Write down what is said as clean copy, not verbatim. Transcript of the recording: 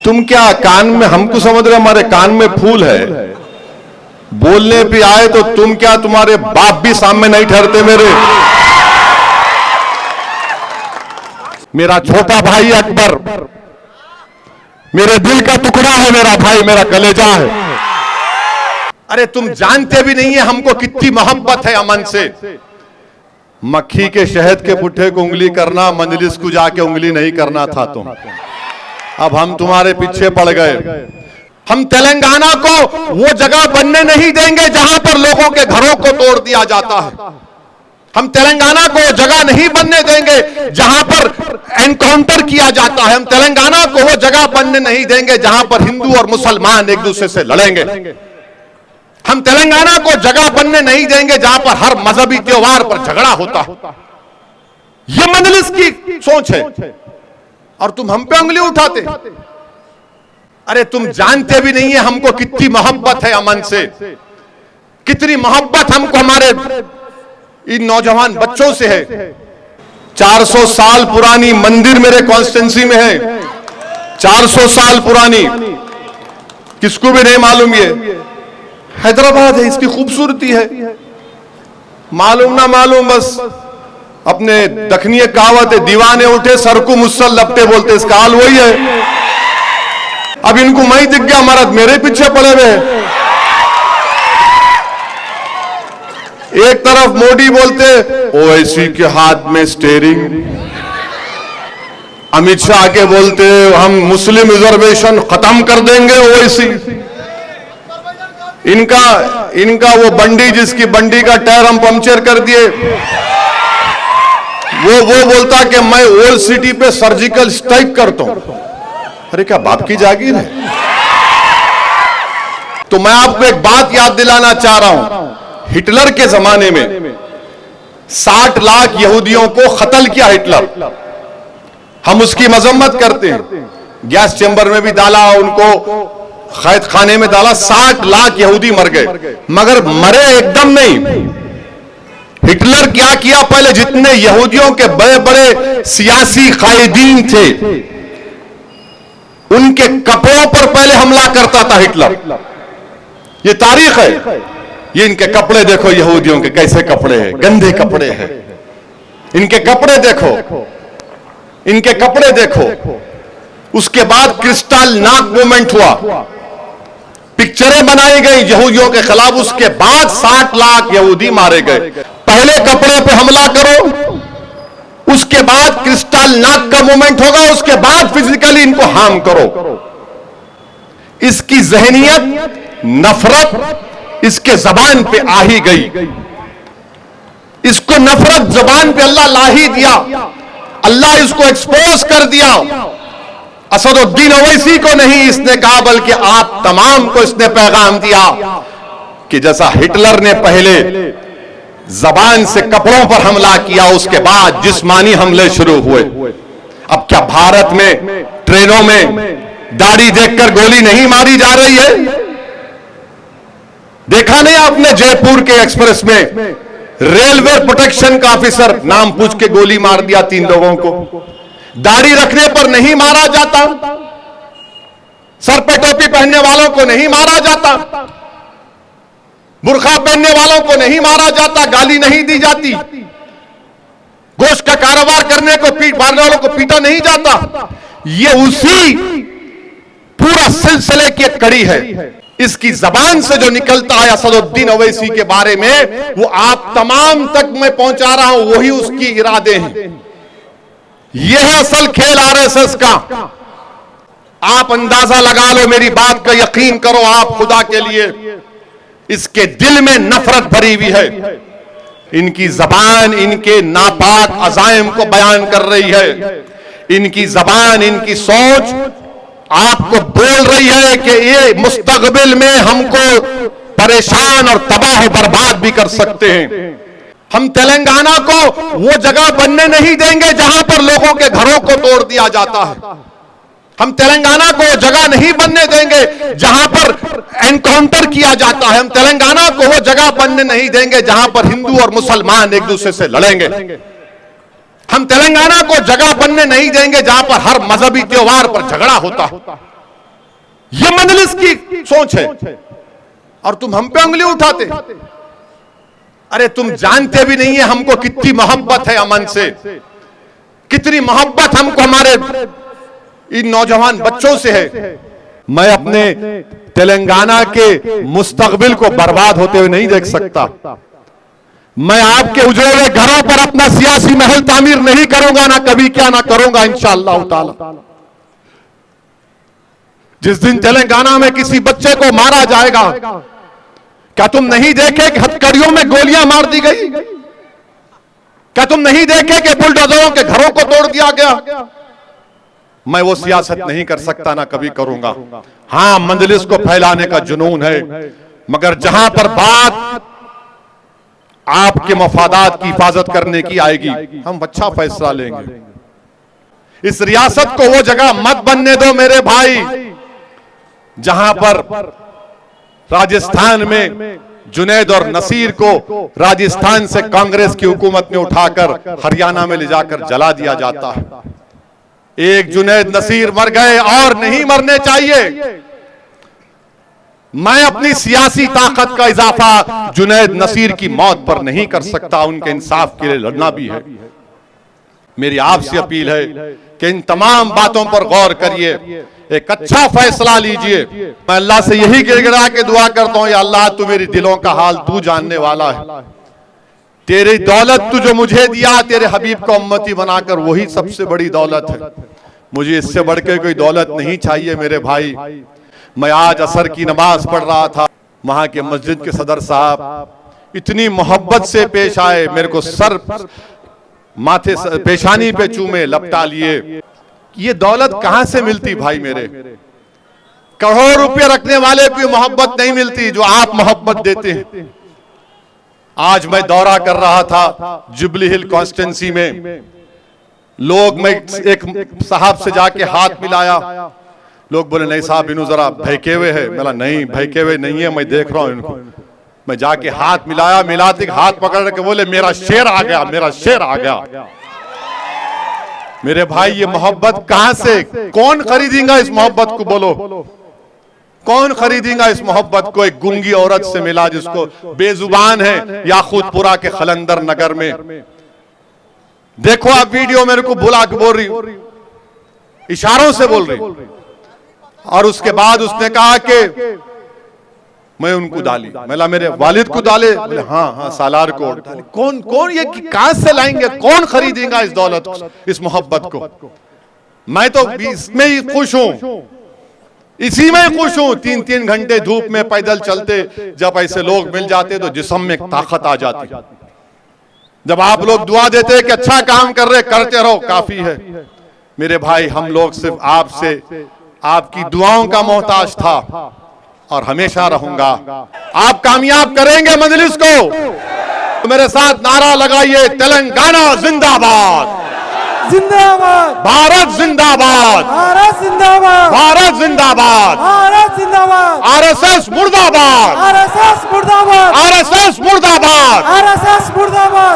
तुम क्या कान में, हमको समझ रहे हमारे कान में फूल है, बोलने पे आए तो तुम क्या, तुम्हारे बाप भी सामने नहीं ठहरते मेरा छोटा भाई अकबर मेरे दिल का टुकड़ा है, मेरा भाई, मेरा कलेजा है। अरे तुम जानते भी नहीं है हमको कितनी मोहब्बत है अमन से। मक्खी के शहद के पुट्ठे को उंगली करना, मंजलिस को जाके उंगली नहीं करना था तुम। अब हम तुम्हारे पीछे पड़ गए। हम तेलंगाना को वो जगह बनने नहीं देंगे जहां पर लोगों के घरों को तोड़ दिया जाता है। हम तेलंगाना को वो जगह नहीं बनने देंगे जहां पर एनकाउंटर किया जाता है। हम तेलंगाना को वो जगह बनने नहीं देंगे जहां पर हिंदू और मुसलमान एक दूसरे से लड़ेंगे। हम तेलंगाना को जगह बनने नहीं देंगे जहां पर हर मजहबी त्योहार पर झगड़ा होता है। यह मजलिस की सोच है और तुम हम पे उंगली उठाते। अरे तुम जानते भी नहीं है हमको कितनी मोहब्बत है अमन से, कितनी मोहब्बत हमको हमारे इन नौजवान बच्चों से है। 400 साल पुरानी मंदिर मेरे कॉन्स्टिट्यूंसी में है, 400 साल पुरानी, किसको भी नहीं मालूम। ये हैदराबाद है, इसकी खूबसूरती है, मालूम ना मालूम, बस अपने दखनीय कहावत है, दीवाने उठे सर को मुस्सल लपटे बोलते, इसका हाल वही है। अब इनको मैं दिख गया, महाराज मेरे पीछे पड़े हुए। एक तरफ मोदी बोलते ओवैसी के हाथ में स्टीयरिंग, अमित शाह आके बोलते हम मुस्लिम रिजर्वेशन खत्म कर देंगे ओवैसी। इनका वो बंडी, जिसकी बंडी का टायर हम पंक्चर कर दिए, वो बोलता कि मैं ओल्ड सिटी पे सर्जिकल स्ट्राइक करता हूं। अरे क्या बाप की जागीर है। तो मैं आपको एक बात याद दिलाना चाह रहा हूं, हिटलर के जमाने में 60 लाख यहूदियों को कत्ल किया हिटलर। हम उसकी मजम्मत करते हैं, गैस चैम्बर में भी डाला, उनको कैद खाने में डाला, 60 लाख यहूदी मर गए, मगर मरे एकदम नहीं। हिटलर क्या किया, पहले जितने यहूदियों के बड़े बड़े सियासी कायदीन थे उनके कपड़ों पर पहले हमला करता था हिटलर। ये तारीख है। ये इनके कपड़े देखो, यहूदियों के कैसे कपड़े हैं, गंदे कपड़े हैं। इनके कपड़े देखो, इनके कपड़े देखो। उसके बाद क्रिस्टल नाक मूवमेंट हुआ, पिक्चरें बनाई गई यहूदियों के खिलाफ। उसके बाद 60 लाख यहूदी मारे गए। पहले कपड़े पे हमला करो, उसके बाद क्रिस्टल नाक का मूवमेंट होगा, उसके बाद फिजिकली इनको हार्म करो। इसकी जहनियत, नफरत इसके जबान पे आ ही गई। इसको नफरत जबान पे अल्लाह ला ही दिया, अल्लाह इसको एक्सपोज कर दिया। असदुद्दीन ओवैसी को नहीं इसने कहा, बल्कि आप तमाम को इसने पैगाम दिया कि जैसा हिटलर ने पहले जबान से कपड़ों पर हमला किया, उसके बाद जिस्मानी हमले शुरू हुए। अब क्या भारत में ट्रेनों में दाढ़ी देखकर गोली नहीं मारी जा रही है? देखा नहीं आपने जयपुर के एक्सप्रेस में रेलवे प्रोटेक्शन का ऑफिसर नाम पूछ के गोली मार दिया 3 लोगों को। दाढ़ी रखने पर नहीं मारा जाता, सर पे टोपी पहनने वालों को नहीं मारा जाता, बुर्खा पहनने वालों को नहीं मारा जाता, गाली नहीं दी जाती, गोश्त का कारोबार करने को मारने वालों को पीटा नहीं जाता। ये उसी पूरा सिलसिले की एक कड़ी है। इसकी जबान से जो निकलता है असदुद्दीन ओवैसी के बारे में, वो आप तमाम तक मैं पहुंचा रहा हूं, वही उसकी इरादे हैं। यह है असल खेल आरएसएस का। आप अंदाजा लगा लो, मेरी बात का यकीन करो आप खुदा के लिए, इसके दिल में नफरत भरी हुई है। इनकी जबान इनके नापाक अजाइम को बयान कर रही है। इनकी जबान, इनकी सोच आपको बोल रही है कि ये मुस्तकबिल में हमको परेशान और तबाह बर्बाद भी कर सकते हैं। हम तेलंगाना को वो जगह बनने नहीं देंगे जहां पर लोगों के घरों को तोड़ दिया जाता है। हम तेलंगाना को जगह नहीं बनने देंगे जहां पर एनकाउंटर किया जाता है। हम तेलंगाना को वो जगह बनने नहीं देंगे जहां पर हिंदू और मुसलमान एक दूसरे से लड़ेंगे। हम तेलंगाना को जगह बनने नहीं देंगे जहां पर हर मजहबी त्योहार पर झगड़ा होता है। ये मजलिस की सोच है और तुम हम पे उंगली उठाते। अरे तुम जानते भी नहीं है हमको कितनी मोहब्बत है अमन से, कितनी मोहब्बत हमको हमारे इन नौजवान बच्चों से है। मैं अपने तेलंगाना के मुस्तकबिल को बर्बाद होते हुए नहीं देख सकता। मैं आपके उजड़े हुए घरों पर अपना सियासी महल तामीर नहीं करूंगा, ना कभी क्या ना करूंगा इंशाअल्लाह ताला। जिस दिन तेलंगाना में किसी बच्चे को मारा जाएगा, क्या तुम नहीं देखे कि हथकड़ियों में गोलियां मार दी गई? क्या तुम नहीं देखे कि बुलडोजरों के घरों को तोड़ दिया गया? मैं वो सियासत नहीं कर सकता, ना कभी करूंगा। हां, मंजलिस को फैलाने का जुनून है, मगर जहां पर बात आपके मफादात की हिफाजत करने की आएगी, हम अच्छा फैसला लेंगे। इस रियासत को वो जगह मत बनने दो मेरे भाई, जहां पर राजस्थान में जुनैद और नसीर को राजस्थान से कांग्रेस की हुकूमत ने उठाकर हरियाणा में ले जाकर जला दिया जाता है। एक जुनैद नसीर मर गए और नहीं मरने चाहिए। मैं अपनी सियासी ताकत का इजाफा जुनैद नसीर की मौत पर नहीं कर सकता, उनके इंसाफ के लिए लड़ना भी है। मेरी आपसे अपील है कि इन तमाम बातों पर गौर करिए, एक अच्छा फैसला लीजिए। मैं अल्लाह से यही गिड़गिड़ा के दुआ करता हूं, या अल्लाह तू मेरी दिलों का हाल तू जानने वाला है। तेरी दौलत तू जो मुझे दिया, तेरे हबीब को उम्मती बनाकर, वही सबसे बड़ी दौलत है। मुझे इससे बढ़ के कोई दौलत नहीं चाहिए मेरे भाई। मैं आज असर की नमाज पढ़ रहा था, वहां के मस्जिद के सदर साहब इतनी मोहब्बत से पेश आए, मेरे को सर माथे पेशानी पे चूमे, लपटा लिए। ये दौलत कहां से मिलती भाई मेरे? करोड़ रुपए रखने वाले को मोहब्बत नहीं मिलती जो आप मोहब्बत देते हैं। आज मैं दौरा कर रहा था जुबली हिल कॉन्स्टिट्यूंसी में, लोग, मैं एक साहब से जाके हाथ मिलाया, लोग बोले नहीं साहब इन्हों जरा भयके हुए है। बोला नहीं भयके हुए नहीं है, मैं देख रहा हूं इनको। मैं जाके हाथ मिलाया, मिलाते हाथ पकड़ के बोले मेरा शेर आ गया, मेरा शेर आ गया। मेरे भाई ये मोहब्बत कहां से, कौन खरीदेगा इस मोहब्बत को? बोलो कौन खरीदेगा इस मोहब्बत को? एक गूंगी औरत से मिला जिसको बेजुबान है, याकूतपुरा के खलंदर नगर में। देखो आप वीडियो, मेरे को बुला के बोल रही, इशारों से बोल रही, और उसके बाद उसने कहा कि मैं उनको डाली। मैं मेरे वालिद को डाले? बोले हाँ हाँ सालार को डाले। कौन कौन ये कहां से लाएंगे? कौन खरीदेगा इस दौलत, इस मोहब्बत को? मैं तो इसमें ही खुश हूं, इसी में खुश हूं। 3-3 घंटे धूप में पैदल चलते, जब ऐसे लोग मिल जाते तो जिस्म में ताकत आ जाती। जब आप लोग दुआ देते कि अच्छा काम कर रहे, करते रहो, काफी है। मेरे भाई हम लोग सिर्फ आपसे, आपकी दुआओं का मोहताज था और हमेशा रहूंगा। आप कामयाब करेंगे मजलिस को। तो मेरे साथ नारा लगाइए, तेलंगाना जिंदाबाद, जिंदाबाद, भारत जिंदाबाद, भारत जिंदाबाद, भारत जिंदाबाद, भारत जिंदाबाद, आरएसएस मुर्दाबाद, आरएसएस मुर्दाबाद, आरएसएस मुर्दाबाद, आरएसएस मुर्दाबाद।